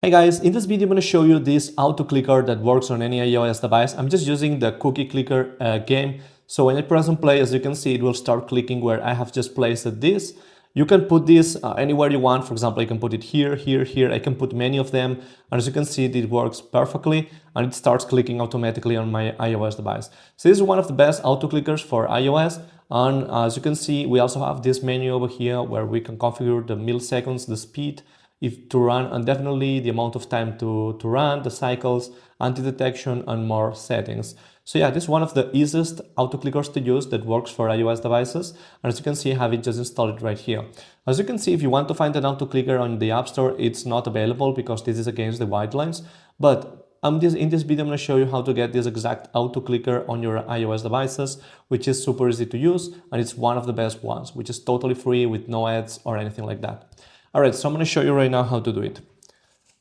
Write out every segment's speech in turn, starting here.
Hey guys, in this video I'm going to show you this AutoClicker that works on any iOS device. I'm just using the cookie clicker game. So when I press on play, as you can see, it will start clicking where I have just placed this. You can put this anywhere you want. For example, I can put it here, here, here. I can put many of them. And as you can see, it works perfectly and it starts clicking automatically on my iOS device. So this is one of the best AutoClickers for iOS. And as you can see, we also have this menu over here where we can configure the milliseconds, the speed, if to run, and definitely the amount of time to run, the cycles, anti-detection, and more settings. So yeah, this is one of the easiest AutoClickers to use that works for iOS devices. And as you can see, I have it just installed right here. As you can see, if you want to find an AutoClicker on the App Store, it's not available because this is against the guidelines. But in this video, I'm going to show you how to get this exact AutoClicker on your iOS devices, which is super easy to use. And it's one of the best ones, which is totally free with no ads or anything like that. All right, so I'm going to show you right now how to do it.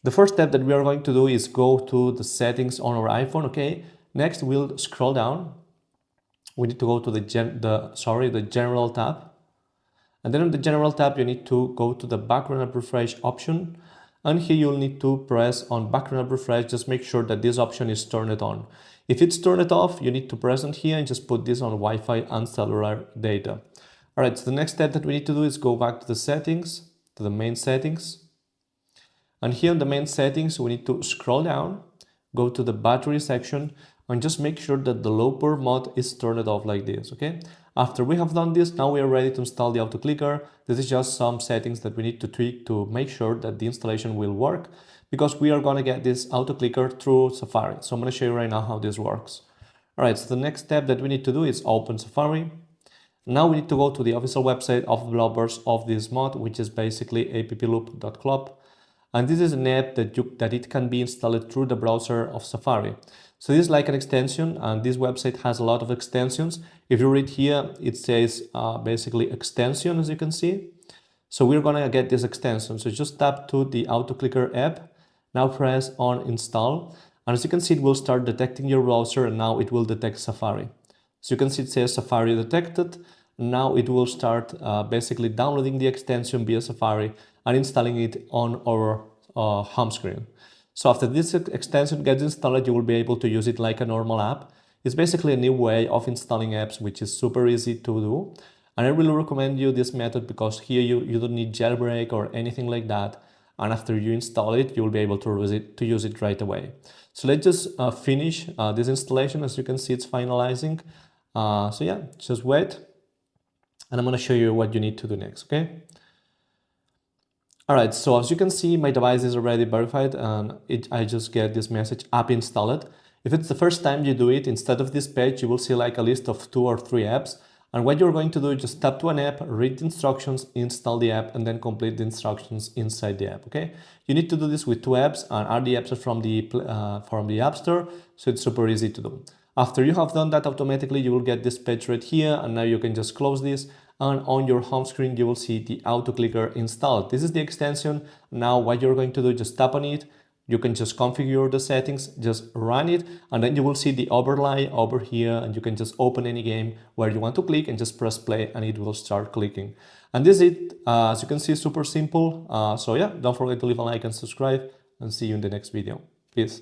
The first step that we are going to do is go to the settings on our iPhone, okay? Next, we'll scroll down. We need to go to the general tab. And then on the general tab, you need to go to the background app refresh option. And here you'll need to press on background app refresh. Just make sure that this option is turned on. If it's turned off, you need to press on here and just put this on Wi-Fi and cellular data. All right, so the next step that we need to do is go back to the settings, to the main settings. And here in the main settings, we need to scroll down, go to the battery section, and just make sure that the low power mode is turned off like this, okay? After we have done this, now we are ready to install the AutoClicker. This is just some settings that we need to tweak to make sure that the installation will work, because we are gonna get this AutoClicker through Safari. So I'm gonna show you right now how this works. All right, so the next step that we need to do is open Safari. Now we need to go to the official website of developers of this mod, which is basically apploop.club. And this is an app that it can be installed through the browser of Safari. So this is like an extension, and this website has a lot of extensions. If you read here, it says basically extension, as you can see. So we're gonna get this extension. So just tap to the AutoClicker app. Now press on install. And as you can see, it will start detecting your browser, and now it will detect Safari. So you can see it says Safari detected. Now it will start basically downloading the extension via Safari and installing it on our home screen. So after this extension gets installed, you will be able to use it like a normal app. It's basically a new way of installing apps, which is super easy to do. And I really recommend you this method because here you don't need jailbreak or anything like that. And after you install it, you will be able to use it right away. So let's just finish this installation. As you can see, it's finalizing. So yeah, just wait. And I'm going to show you what you need to do next, okay? All right, so as you can see, my device is already verified and I just get this message, app installed. If it's the first time you do it, instead of this page, you will see like a list of 2 or 3 apps. And what you're going to do is just tap to an app, read the instructions, install the app, and then complete the instructions inside the app, okay? You need to do this with 2 apps, and all the apps are from the App Store, so it's super easy to do. After you have done that, automatically you will get this page right here, and now you can just close this, and on your home screen you will see the AutoClicker installed. This is the extension. Now what you're going to do, just tap on it. You can just configure the settings, just run it, and then you will see the overlay over here, and you can just open any game where you want to click and just press play and it will start clicking. And this is it. As you can see, super simple. So yeah, don't forget to leave a like and subscribe, and see you in the next video. Peace.